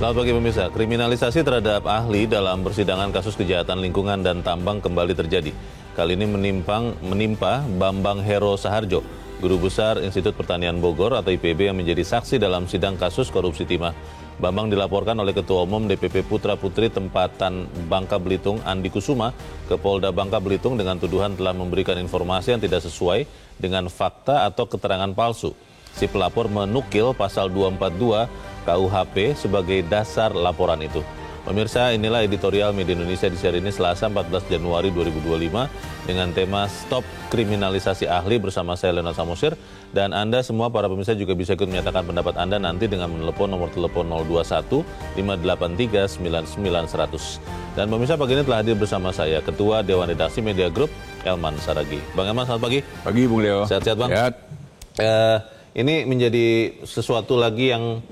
Selamat pagi pemirsa. Kriminalisasi terhadap ahli dalam persidangan kasus kejahatan lingkungan dan tambang kembali terjadi. Kali ini menimpa Bambang Hero Saharjo, Guru Besar Institut Pertanian Bogor atau IPB yang menjadi saksi dalam sidang kasus korupsi timah. Bambang dilaporkan oleh Ketua Umum DPP Putra Putri Tempatan Bangka Belitung Andi Kusuma ke Polda Bangka Belitung dengan tuduhan telah memberikan informasi yang tidak sesuai dengan fakta atau keterangan palsu. Si pelapor menukil pasal 242 KUHP sebagai dasar laporan itu. Pemirsa, inilah editorial Media Indonesia di seri ini Selasa 14 Januari 2025 dengan tema Stop Kriminalisasi Ahli bersama saya Leonard Samosir. Dan Anda semua para pemirsa juga bisa ikut menyatakan pendapat Anda nanti dengan menelepon nomor telepon 021 583 99 100. Dan pemirsa, pagi ini telah hadir bersama saya Ketua Dewan Redaksi Media Group Elman Saragih. Bang Elman, selamat pagi. Pagi Bung Leo. Sehat-sehat Bang? Sehat. Ini menjadi sesuatu lagi yang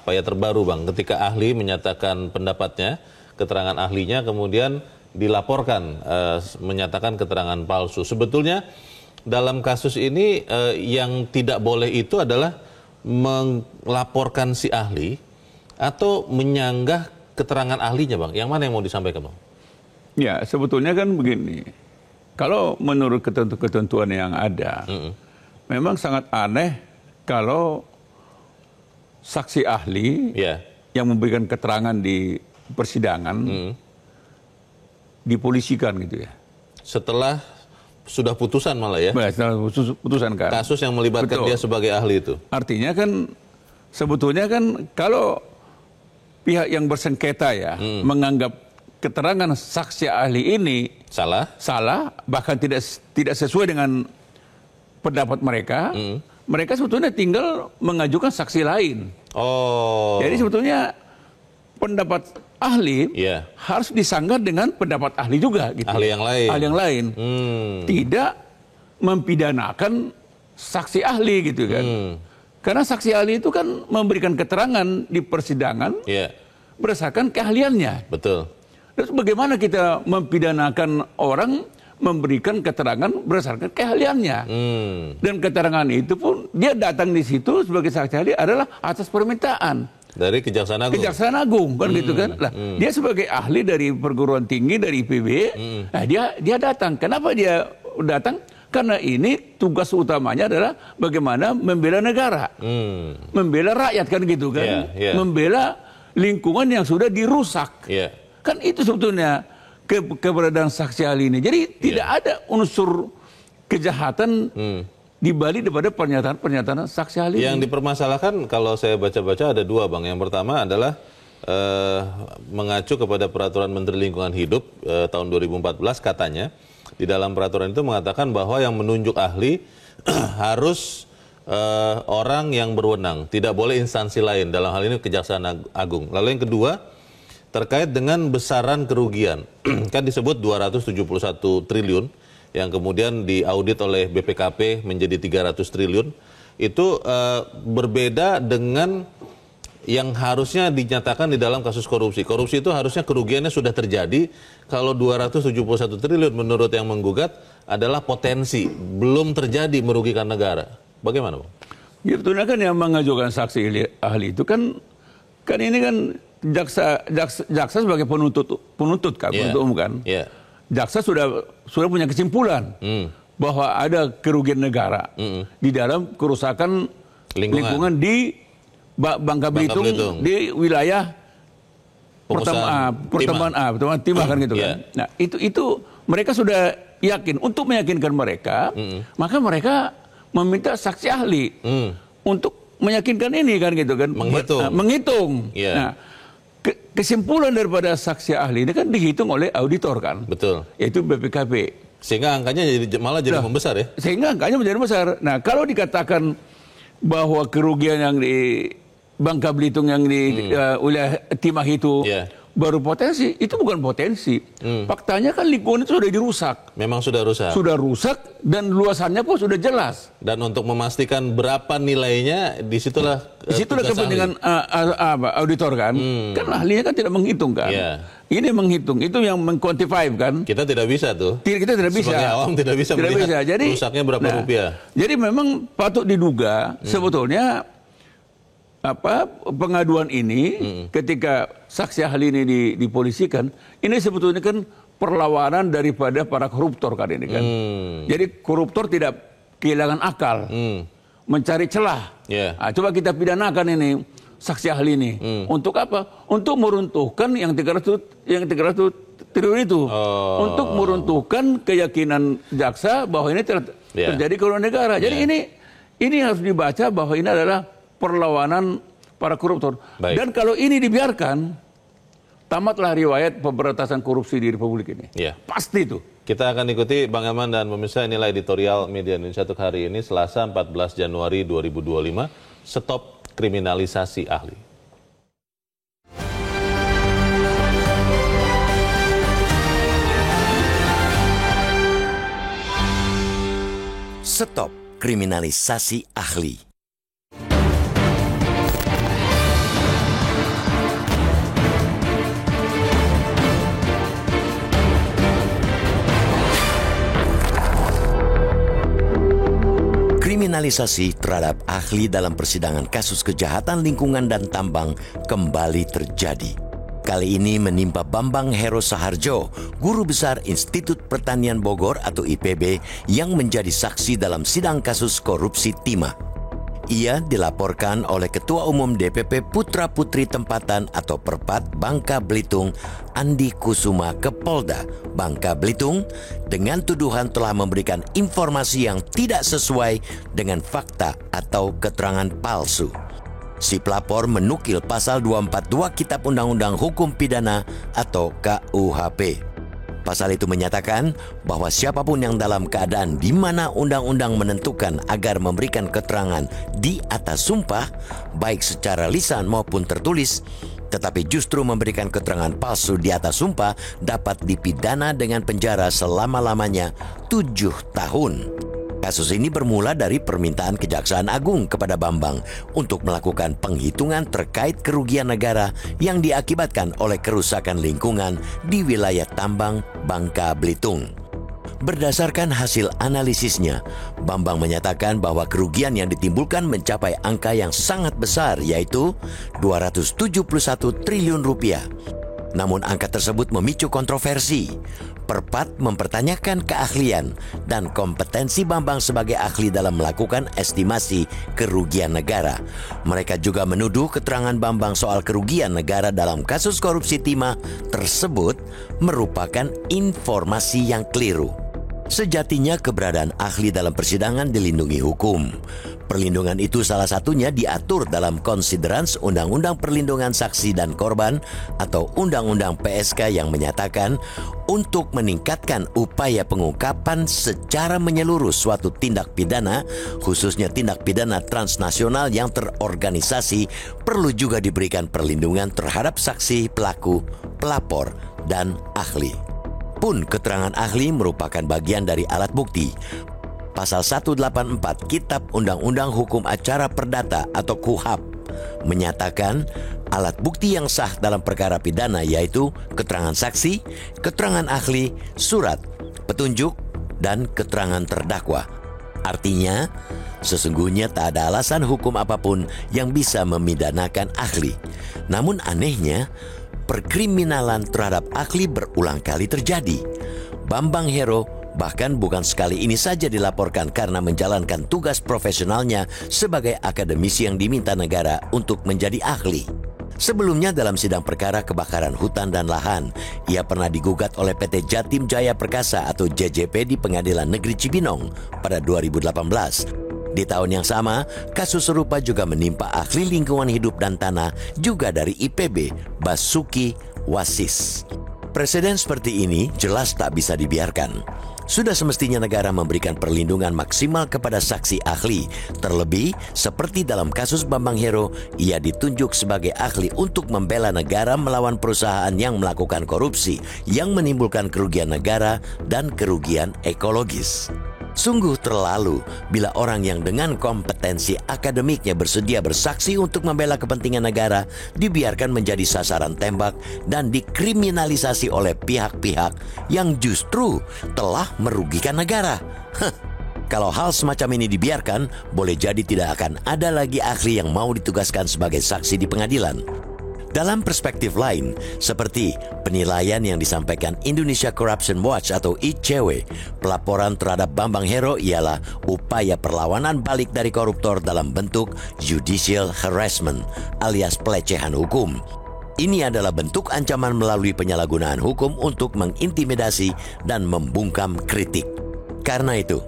terbaru Bang, ketika ahli menyatakan pendapatnya, keterangan ahlinya kemudian dilaporkan menyatakan keterangan palsu. Sebetulnya dalam kasus ini yang tidak boleh itu adalah melaporkan si ahli atau menyanggah keterangan ahlinya Bang. Yang mana yang mau disampaikan Bang? Ya, sebetulnya kan begini. Kalau menurut ketentuan yang ada, memang sangat aneh kalau saksi ahli yang memberikan keterangan di persidangan dipolisikan gitu ya. Setelah sudah putusan malah ya? Setelah putusan kan. Kasus yang melibatkan dia sebagai ahli itu. Artinya kan sebetulnya kan kalau pihak yang bersengketa ya menganggap keterangan saksi ahli ini salah bahkan tidak sesuai dengan pendapat mereka. Mereka sebetulnya tinggal mengajukan saksi lain. Jadi sebetulnya pendapat ahli harus disanggah dengan pendapat ahli juga. Gitu. Ahli yang lain. Ahli yang lain. Tidak mempidanakan saksi ahli gitu kan. Karena saksi ahli itu kan memberikan keterangan di persidangan berdasarkan keahliannya. Betul. Terus bagaimana kita mempidanakan orang memberikan keterangan berdasarkan keahliannya. Dan keterangan itu pun dia datang di situ sebagai saksi ahli adalah atas permintaan dari Kejaksaan Agung. Kejaksaan Agung kan gitu kan. Lah, dia sebagai ahli dari perguruan tinggi dari IPB, nah dia datang. Kenapa dia datang? Karena ini tugas utamanya adalah bagaimana membela negara. Membela rakyat kan gitu kan. Membela lingkungan yang sudah dirusak. Kan itu sebetulnya keberadaan saksi ahli ini. Jadi tidak ada unsur kejahatan di balik daripada pernyataan saksi ahli. Yang dipermasalahkan kalau saya baca-baca ada dua Bang. Yang pertama adalah mengacu kepada Peraturan Menteri Lingkungan Hidup tahun 2014 katanya. Di dalam peraturan itu mengatakan bahwa yang menunjuk ahli harus orang yang berwenang. Tidak boleh instansi lain. Dalam hal ini Kejaksaan Agung. Lalu yang kedua, terkait dengan besaran kerugian, kan disebut 271 triliun yang kemudian diaudit oleh BPKP menjadi 300 triliun, itu berbeda dengan yang harusnya dinyatakan di dalam kasus korupsi. Korupsi itu harusnya kerugiannya sudah terjadi, kalau 271 triliun menurut yang menggugat adalah potensi, belum terjadi merugikan negara. Bagaimana Bang? Ya betulnya kan yang mengajukan saksi ahli itu kan ini kan jaksa sebagai penuntut kan, penuntut umum kan. Jaksa sudah punya kesimpulan bahwa ada kerugian negara di dalam kerusakan lingkungan di Bangka Belitung di wilayah pertambangan timah kan gitu kan. Nah, itu mereka sudah yakin. Untuk meyakinkan mereka, maka mereka meminta saksi ahli untuk meyakinkan ini kan gitu kan. Menghitung. Nah, kesimpulan daripada saksi ahli ini kan dihitung oleh auditor kan. Betul. Yaitu BPKP. Sehingga angkanya malah jadi membesar ya. Sehingga angkanya menjadi besar. Nah, kalau dikatakan bahwa kerugian yang di Bangka Belitung yang di wilayah timah itu baru potensi, itu bukan potensi. Faktanya kan lingkungan itu sudah dirusak. Memang sudah rusak. Sudah rusak dan luasannya pun sudah jelas. Dan untuk memastikan berapa nilainya, disitulah kepentingan auditor kan. Kan ahlinya kan tidak menghitung kan. Ini menghitung, itu yang mengquantify kan. Kita tidak bisa tuh. Kita tidak bisa. Sebagai awam tidak bisa melihat rusaknya berapa rupiah. Jadi memang patut diduga sebetulnya pengaduan ini ketika saksi ahli ini dipolisikan, ini sebetulnya kan perlawanan daripada para koruptor kan ini kan. Jadi koruptor tidak kehilangan akal, mencari celah. Coba kita pidanakan ini saksi ahli ini. Untuk apa? Untuk meruntuhkan yang 300 triliun itu. Untuk meruntuhkan keyakinan jaksa bahwa ini terjadi kerugian negara. Jadi ini harus dibaca bahwa ini adalah perlawanan para koruptor. Dan kalau ini dibiarkan, tamatlah riwayat pemberantasan korupsi di Republik ini. Pasti itu. Kita akan ikuti Bang Eman dan pemirsa, inilah editorial Media Indonesia untuk hari ini, Selasa 14 Januari 2025, Stop Kriminalisasi Ahli. Stop Kriminalisasi Ahli. Kriminalisasi terhadap ahli dalam persidangan kasus kejahatan lingkungan dan tambang kembali terjadi. Kali ini menimpa Bambang Hero Saharjo, Guru Besar Institut Pertanian Bogor atau IPB yang menjadi saksi dalam sidang kasus korupsi timah. Ia dilaporkan oleh Ketua Umum DPP Putra Putri Tempatan atau Perpat Bangka Belitung, Andi Kusuma ke Polda Bangka Belitung dengan tuduhan telah memberikan informasi yang tidak sesuai dengan fakta atau keterangan palsu. Si pelapor menukil pasal 242 Kitab Undang-Undang Hukum Pidana atau KUHP. Pasal itu menyatakan bahwa siapapun yang dalam keadaan di mana undang-undang menentukan agar memberikan keterangan di atas sumpah, baik secara lisan maupun tertulis, tetapi justru memberikan keterangan palsu di atas sumpah dapat dipidana dengan penjara selama-lamanya 7 tahun. Kasus ini bermula dari permintaan Kejaksaan Agung kepada Bambang untuk melakukan penghitungan terkait kerugian negara yang diakibatkan oleh kerusakan lingkungan di wilayah tambang Bangka Belitung. Berdasarkan hasil analisisnya, Bambang menyatakan bahwa kerugian yang ditimbulkan mencapai angka yang sangat besar, yaitu 271 triliun rupiah. Namun angka tersebut memicu kontroversi. Perpat mempertanyakan keahlian dan kompetensi Bambang sebagai ahli dalam melakukan estimasi kerugian negara. Mereka juga menuduh keterangan Bambang soal kerugian negara dalam kasus korupsi timah tersebut merupakan informasi yang keliru. Sejatinya keberadaan ahli dalam persidangan dilindungi hukum. Perlindungan itu salah satunya diatur dalam Konsiderans Undang-Undang Perlindungan Saksi dan Korban atau Undang-Undang PSK yang menyatakan untuk meningkatkan upaya pengungkapan secara menyeluruh suatu tindak pidana, khususnya tindak pidana transnasional yang terorganisasi, perlu juga diberikan perlindungan terhadap saksi, pelaku, pelapor, dan ahli. Pun keterangan ahli merupakan bagian dari alat bukti. Pasal 184 Kitab Undang-Undang Hukum Acara Perdata atau KUHAP menyatakan alat bukti yang sah dalam perkara pidana yaitu keterangan saksi, keterangan ahli, surat, petunjuk, dan keterangan terdakwa. Artinya, sesungguhnya tak ada alasan hukum apapun yang bisa memidanakan ahli. Namun anehnya, perkriminalan terhadap ahli berulang kali terjadi. Bambang Hero bahkan bukan sekali ini saja dilaporkan karena menjalankan tugas profesionalnya sebagai akademisi yang diminta negara untuk menjadi ahli. Sebelumnya dalam sidang perkara kebakaran hutan dan lahan, ia pernah digugat oleh PT Jatim Jaya Perkasa atau JJP di Pengadilan Negeri Cibinong pada 2018. Di tahun yang sama, kasus serupa juga menimpa ahli lingkungan hidup dan tanah juga dari IPB, Basuki Wasis. Presiden seperti ini jelas tak bisa dibiarkan. Sudah semestinya negara memberikan perlindungan maksimal kepada saksi ahli. Terlebih, seperti dalam kasus Bambang Hero, ia ditunjuk sebagai ahli untuk membela negara melawan perusahaan yang melakukan korupsi, yang menimbulkan kerugian negara dan kerugian ekologis. Sungguh terlalu bila orang yang dengan kompetensi akademiknya bersedia bersaksi untuk membela kepentingan negara dibiarkan menjadi sasaran tembak dan dikriminalisasi oleh pihak-pihak yang justru telah merugikan negara. Kalau hal semacam ini dibiarkan, boleh jadi tidak akan ada lagi ahli yang mau ditugaskan sebagai saksi di pengadilan. Dalam perspektif lain, seperti penilaian yang disampaikan Indonesia Corruption Watch atau ICW, pelaporan terhadap Bambang Hero ialah upaya perlawanan balik dari koruptor dalam bentuk judicial harassment alias pelecehan hukum. Ini adalah bentuk ancaman melalui penyalahgunaan hukum untuk mengintimidasi dan membungkam kritik. Karena itu,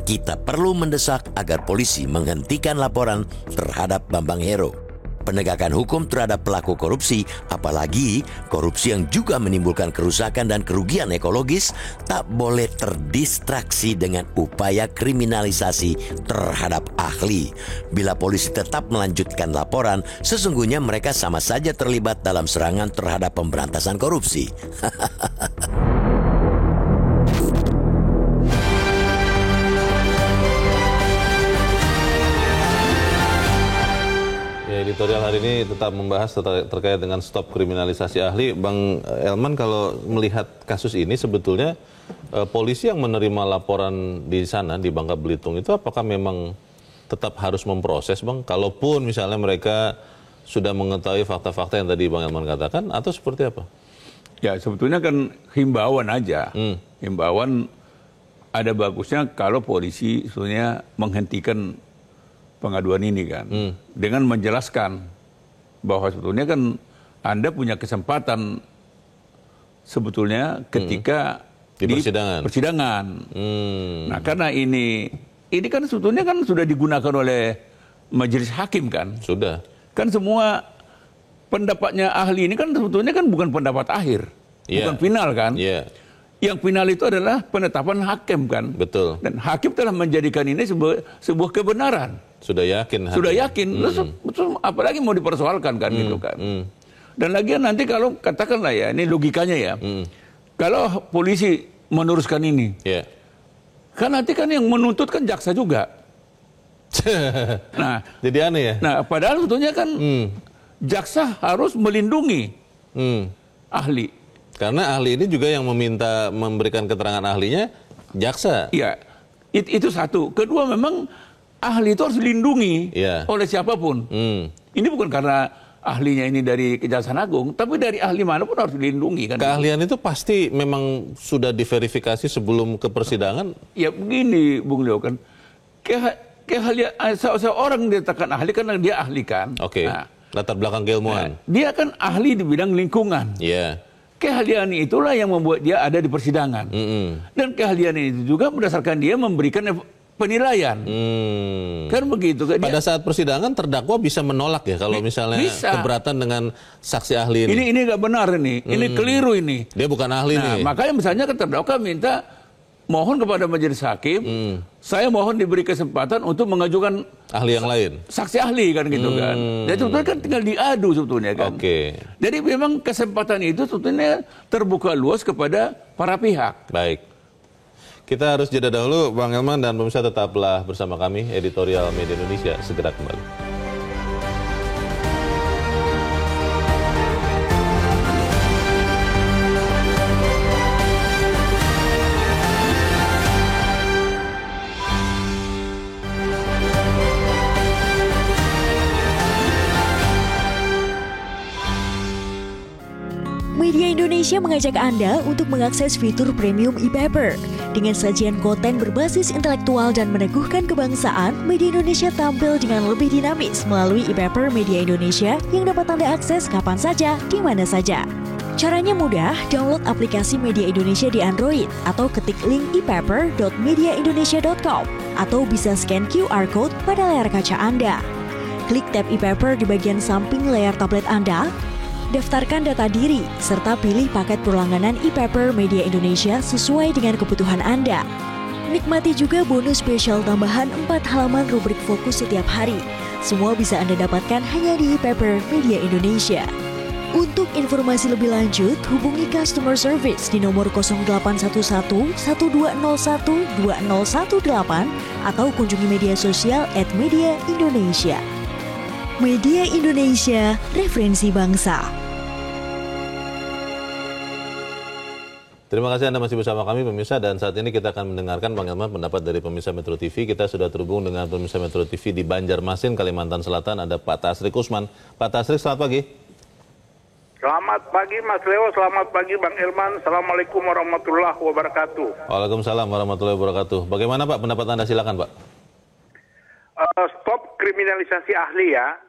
kita perlu mendesak agar polisi menghentikan laporan terhadap Bambang Hero. Penegakan hukum terhadap pelaku korupsi, apalagi korupsi yang juga menimbulkan kerusakan dan kerugian ekologis, tak boleh terdistraksi dengan upaya kriminalisasi terhadap ahli. Bila polisi tetap melanjutkan laporan, sesungguhnya mereka sama saja terlibat dalam serangan terhadap pemberantasan korupsi. Editorial hari ini tetap membahas terkait dengan stop kriminalisasi ahli. Bang Elman, kalau melihat kasus ini sebetulnya polisi yang menerima laporan di sana di Bangka Belitung itu apakah memang tetap harus memproses, Bang? Kalaupun misalnya mereka sudah mengetahui fakta-fakta yang tadi Bang Elman katakan, atau seperti apa? Ya sebetulnya kan himbauan aja. Himbauan ada bagusnya kalau polisi sebetulnya menghentikan pengaduan ini kan, dengan menjelaskan bahwa sebetulnya kan Anda punya kesempatan sebetulnya ketika di persidangan. Nah karena ini kan sebetulnya kan sudah digunakan oleh majelis hakim kan. Sudah. Kan semua pendapatnya ahli ini kan sebetulnya kan bukan pendapat akhir, bukan final kan. Yang final itu adalah penetapan hakim kan. Betul. Dan hakim telah menjadikan ini sebuah kebenaran. Sudah yakin. Sudah yakin. Terus apalagi mau dipersoalkan kan gitu kan. Dan lagian nanti kalau katakanlah ya, ini logikanya ya. Kalau polisi meneruskan ini. Kan nanti kan yang menuntut kan jaksa juga. Nah, jadi aneh ya. Nah, padahal sebetulnya kan jaksa harus melindungi ahli. Karena ahli ini juga yang meminta memberikan keterangan ahlinya jaksa. Iya, itu satu. Kedua memang ahli itu harus dilindungi oleh siapapun. Ini bukan karena ahlinya ini dari Kejaksaan Agung, tapi dari ahli manapun harus dilindungi kan. Keahlian itu pasti memang sudah diverifikasi sebelum ke persidangan. Ya begini Bung Leo kan, keahlian seorang dikatakan ahli karena dia ahli kan. Oke. Nah, latar belakang keilmuan. Dia kan ahli di bidang lingkungan. Keahlian itulah yang membuat dia ada di persidangan. Dan keahlian itu juga berdasarkan dia memberikan penilaian. Kan begitu kan. Pada saat persidangan terdakwa bisa menolak ya kalau misalnya keberatan dengan saksi ahli ini. Ini nggak benar ini. Ini keliru ini. Dia bukan ahli nih. Makanya misalnya terdakwa minta mohon kepada majelis hakim, saya mohon diberi kesempatan untuk mengajukan ahli yang lain, saksi ahli kan gitu kan. Jadi sebetulnya kan tinggal diadu sebetulnya kan. Jadi memang kesempatan itu sebetulnya terbuka luas kepada para pihak. Baik, kita harus jeda dahulu, Bang Elman dan pemirsa tetaplah bersama kami. Editorial Media Indonesia segera kembali. Media Indonesia mengajak Anda untuk mengakses fitur premium e-paper. Dengan sajian konten berbasis intelektual dan meneguhkan kebangsaan, Media Indonesia tampil dengan lebih dinamis melalui e-paper Media Indonesia yang dapat Anda akses kapan saja, di mana saja. Caranya mudah, download aplikasi Media Indonesia di Android atau ketik link e-paper.mediaindonesia.com atau bisa scan QR code pada layar kaca Anda. Klik tab e-paper di bagian samping layar tablet Anda, daftarkan data diri, serta pilih paket berlangganan e-paper Media Indonesia sesuai dengan kebutuhan Anda. Nikmati juga bonus spesial tambahan 4 halaman rubrik fokus setiap hari. Semua bisa Anda dapatkan hanya di e-paper Media Indonesia. Untuk informasi lebih lanjut, hubungi customer service di nomor 0811 1201 2018 atau kunjungi media sosial @mediaindonesia. Media Indonesia, referensi bangsa. Terima kasih Anda masih bersama kami pemirsa, dan saat ini kita akan mendengarkan Bang Elman pendapat dari pemirsa Metro TV. Kita sudah terhubung dengan pemirsa Metro TV di Banjarmasin, Kalimantan Selatan, ada Pak Tasrik Usman. Pak Tasrik, selamat pagi. Selamat pagi Mas Leo, selamat pagi Bang Elman. Assalamualaikum warahmatullahi wabarakatuh. Waalaikumsalam warahmatullahi wabarakatuh. Bagaimana Pak pendapat Anda, silakan Pak. Stop kriminalisasi ahli ya.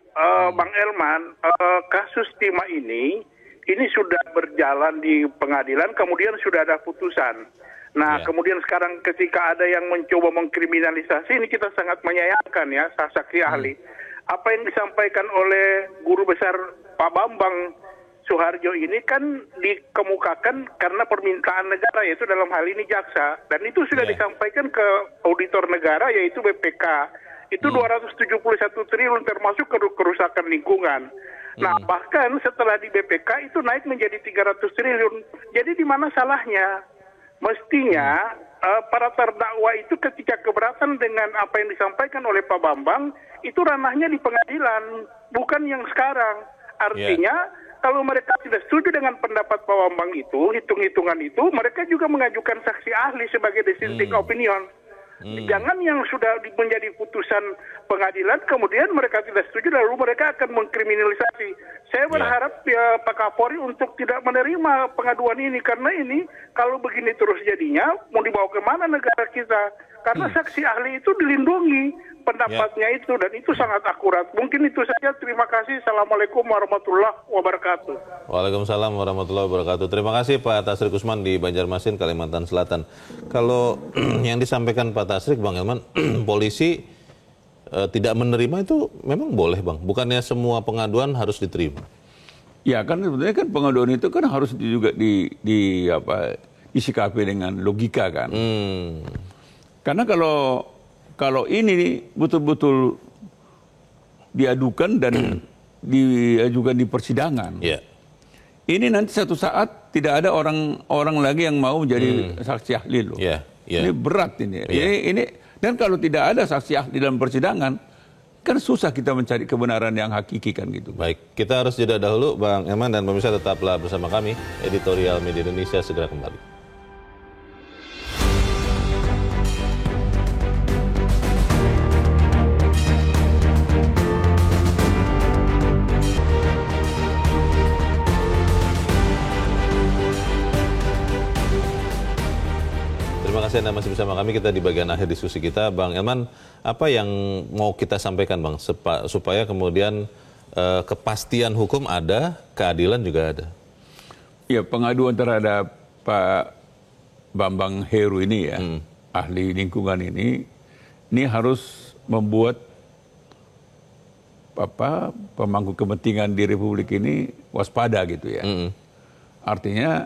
Bang Elman, kasus Timah ini sudah berjalan di pengadilan, kemudian sudah ada putusan. Nah, kemudian sekarang ketika ada yang mencoba mengkriminalisasi, ini kita sangat menyayangkan ya, saksi ahli. Apa yang disampaikan oleh Guru Besar Pak Bambang Suharjo ini kan dikemukakan karena permintaan negara, yaitu dalam hal ini jaksa. Dan itu sudah disampaikan ke auditor negara, yaitu BPK. Itu 271 triliun termasuk kerusakan lingkungan. Nah, bahkan setelah di BPK itu naik menjadi 300 triliun. Jadi di mana salahnya? Mestinya para terdakwa itu ketika keberatan dengan apa yang disampaikan oleh Pak Bambang, itu ranahnya di pengadilan, bukan yang sekarang. Artinya, kalau mereka tidak setuju dengan pendapat Pak Bambang itu, hitung-hitungan itu, mereka juga mengajukan saksi ahli sebagai dissenting opinion. Jangan yang sudah menjadi putusan pengadilan, kemudian mereka tidak setuju, lalu mereka akan mengkriminalisasi. Saya berharap Pak Kapolri untuk tidak menerima pengaduan ini, karena ini kalau begini terus jadinya, mau dibawa kemana negara kita? Karena saksi ahli itu dilindungi pendapatnya itu, dan itu sangat akurat. Mungkin itu saja, terima kasih. Assalamualaikum warahmatullahi wabarakatuh. Waalaikumsalam warahmatullahi wabarakatuh. Terima kasih Pak Tasrik Usman di Banjarmasin, Kalimantan Selatan. Kalau yang disampaikan Pak Tasrik, Bang Elman, polisi tidak menerima itu memang boleh Bang? Bukannya semua pengaduan harus diterima? Ya kan sebenarnya kan pengaduan itu kan harus juga disikapi dengan logika kan. Karena kalau ini betul-betul diadukan dan diajukan di persidangan, ini nanti satu saat tidak ada orang lagi yang mau menjadi saksi ahli loh. Ini berat ini. Ini dan kalau tidak ada saksi ahli dalam persidangan, kan susah kita mencari kebenaran yang hakiki kan gitu. Baik, kita harus jeda dahulu Bang Elman, dan pemirsa tetaplah bersama kami. Editorial Media Indonesia segera kembali. Terima kasih Anda masih bersama kami. Kita di bagian akhir diskusi kita. Bang Elman, apa yang mau kita sampaikan Bang, supaya kemudian kepastian hukum ada, keadilan juga ada? Ya, pengaduan terhadap Pak Bambang Heru ini ya, ahli lingkungan ini harus membuat pemangku kepentingan di Republik ini waspada gitu ya. Artinya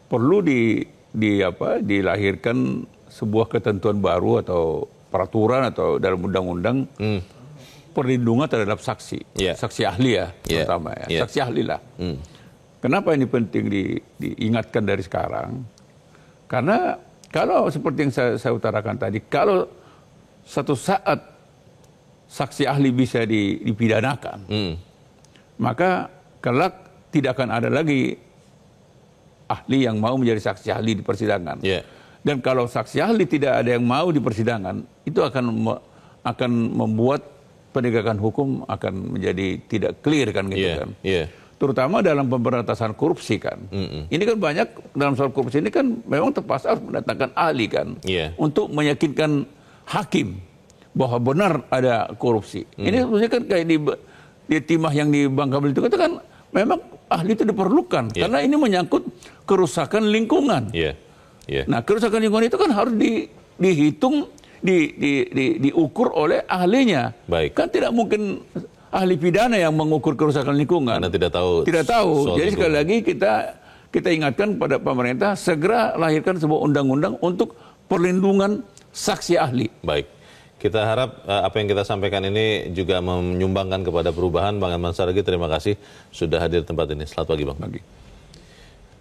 perlu dilahirkan sebuah ketentuan baru atau peraturan atau dalam undang-undang perlindungan terhadap saksi, saksi ahli ya, terutama ya, saksi ahli lah. Kenapa ini penting diingatkan dari sekarang? Karena kalau seperti yang saya utarakan tadi, kalau satu saat saksi ahli bisa dipidanakan, maka kelak tidak akan ada lagi ahli yang mau menjadi saksi ahli di persidangan. Dan kalau saksi ahli tidak ada yang mau di persidangan, itu akan membuat penegakan hukum akan menjadi tidak clear kan gitu kan. Terutama dalam pemberantasan korupsi kan. Ini kan banyak dalam soal korupsi ini kan memang terpaksa harus mendatangkan ahli kan untuk meyakinkan hakim bahwa benar ada korupsi. Ini sebenarnya kan kayak di timah yang di Bangka Belitung itu kan memang ahli itu diperlukan karena ini menyangkut kerusakan lingkungan. Nah, kerusakan lingkungan itu kan harus dihitung, diukur oleh ahlinya. Kan tidak mungkin ahli pidana yang mengukur kerusakan lingkungan. Karena tidak tahu. Jadi sekali lagi kita ingatkan pada pemerintah segera lahirkan sebuah undang-undang untuk perlindungan saksi ahli. Baik. Kita harap apa yang kita sampaikan ini juga menyumbangkan kepada perubahan. Bang Elman Saragih, terima kasih sudah hadir di tempat ini. Selamat pagi Bang.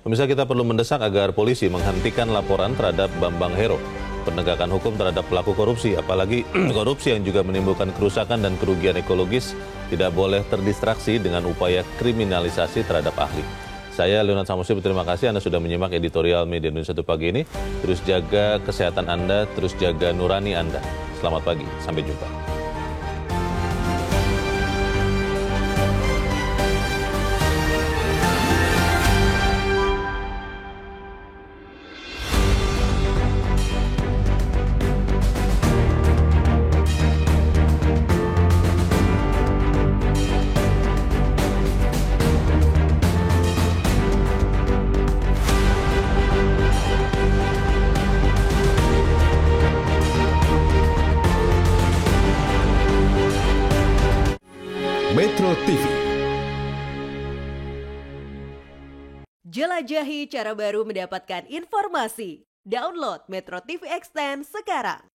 Pemirsa, kita perlu mendesak agar polisi menghentikan laporan terhadap Bambang Hero. Penegakan hukum terhadap pelaku korupsi, apalagi korupsi yang juga menimbulkan kerusakan dan kerugian ekologis, tidak boleh terdistraksi dengan upaya kriminalisasi terhadap ahli. Saya Leonard Samusi, terima kasih Anda sudah menyimak editorial Media Indonesia 1 pagi ini. Terus jaga kesehatan Anda, terus jaga nurani Anda. Selamat pagi, sampai jumpa. Metro TV. Jelajahi cara baru mendapatkan informasi. Download Metro TV Extend sekarang.